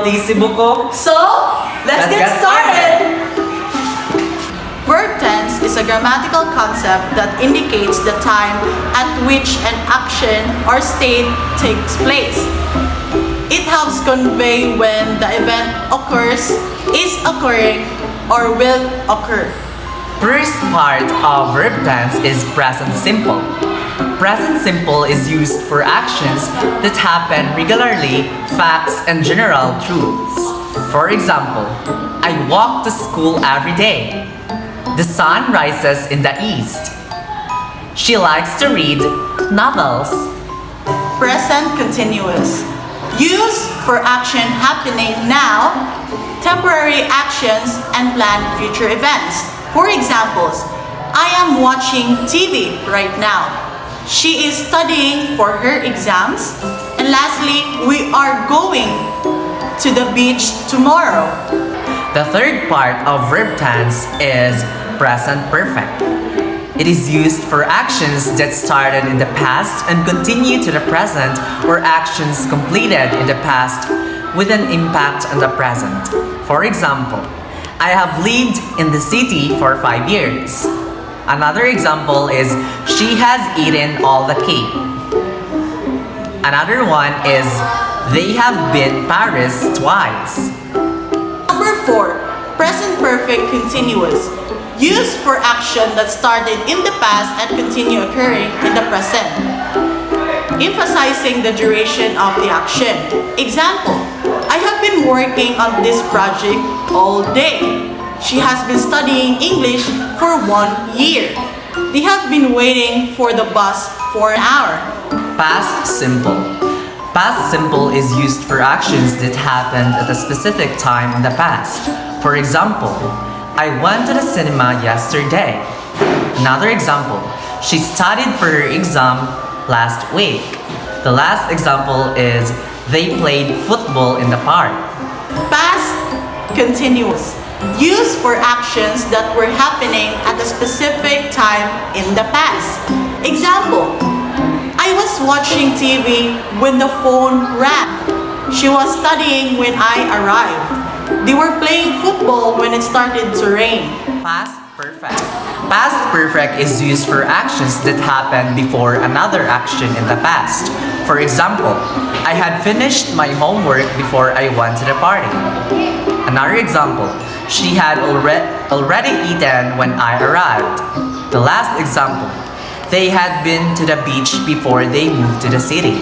LTC buko? So, let's get started! Verb tense is a grammatical concept that indicates the time at which an action or state takes place. It helps convey when the event occurs, is occurring, or will occur. First part of verb tense is present simple. Present simple is used for actions that happen regularly, facts, and general truths. For example, I walk to school every day. The sun rises in the east. She likes to read novels. Present continuous. Used for action happening now, temporary actions, and planned future events. For examples, I am watching TV right now. She is studying for her exams. And lastly, we are going to the beach tomorrow. The third part of verb tense is present perfect. It is used for actions that started in the past and continue to the present, or actions completed in the past with an impact on the present. For example, I have lived in the city for 5 years. Another example is she has eaten all the cake. Another one is they have been Paris twice. Number 4, present perfect continuous. Used for action that started in the past and continue occurring in the present, emphasizing the duration of the action. Example, I have been working on this project all day. She has been studying English for 1 year. They have been waiting for the bus for an hour. Past simple. Past simple is used for actions that happened at a specific time in the past. For example, I went to the cinema yesterday. Another example, she studied for her exam last week. The last example is they played football in the park. Past continuous. Used for actions that were happening at a specific time in the past. Example, I was watching TV when the phone rang. She was studying when I arrived. They were playing football when it started to rain. Past perfect. Past perfect is used for actions that happened before another action in the past. For example, I had finished my homework before I went to the party. Another example, she had already eaten when I arrived. The last example, they had been to the beach before they moved to the city.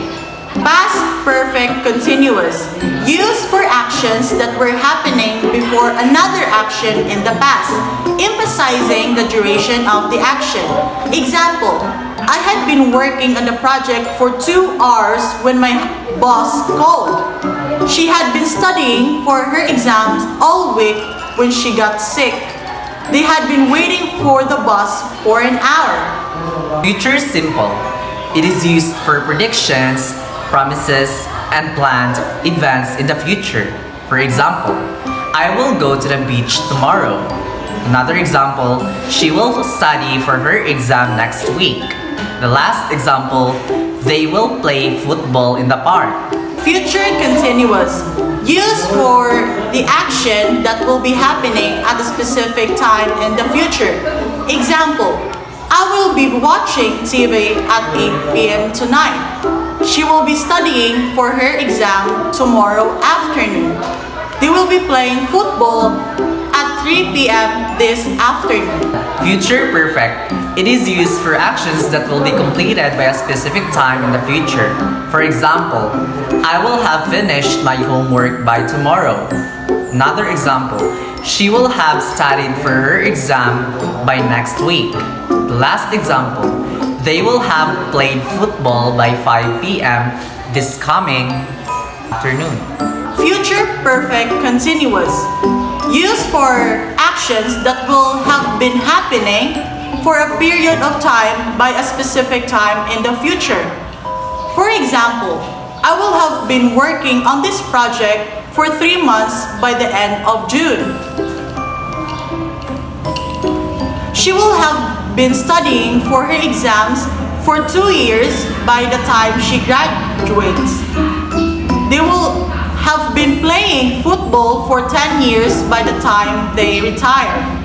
Past perfect continuous. Used for actions that were happening before another action in the past, emphasizing the duration of the action. Example, I had been working on the project for 2 hours when my boss called. She had been studying for her exams all week when she got sick. They had been waiting for the bus for an hour. Future simple. It is used for predictions, promises, and planned events in the future. For example, I will go to the beach tomorrow. Another example, she will study for her exam next week. The last example, they will play football in the park. Future continuous. Used for the action that will be happening at a specific time in the future. Example, I will be watching TV at 8 p.m. tonight. She will be studying for her exam tomorrow afternoon. They will be playing football at 3 p.m. this afternoon. Future perfect. It is used for actions that will be completed by a specific time in the future. For example, I will have finished my homework by tomorrow. Another example, she will have studied for her exam by next week. The last example, they will have played football by 5 p.m. this coming afternoon. Future perfect continuous. Used for actions that will have been happening for a period of time by a specific time in the future. For example, I will have been working on this project for 3 months by the end of June. She will have been studying for her exams for 2 years by the time she graduates. They will have been playing for 10 years by the time they retire.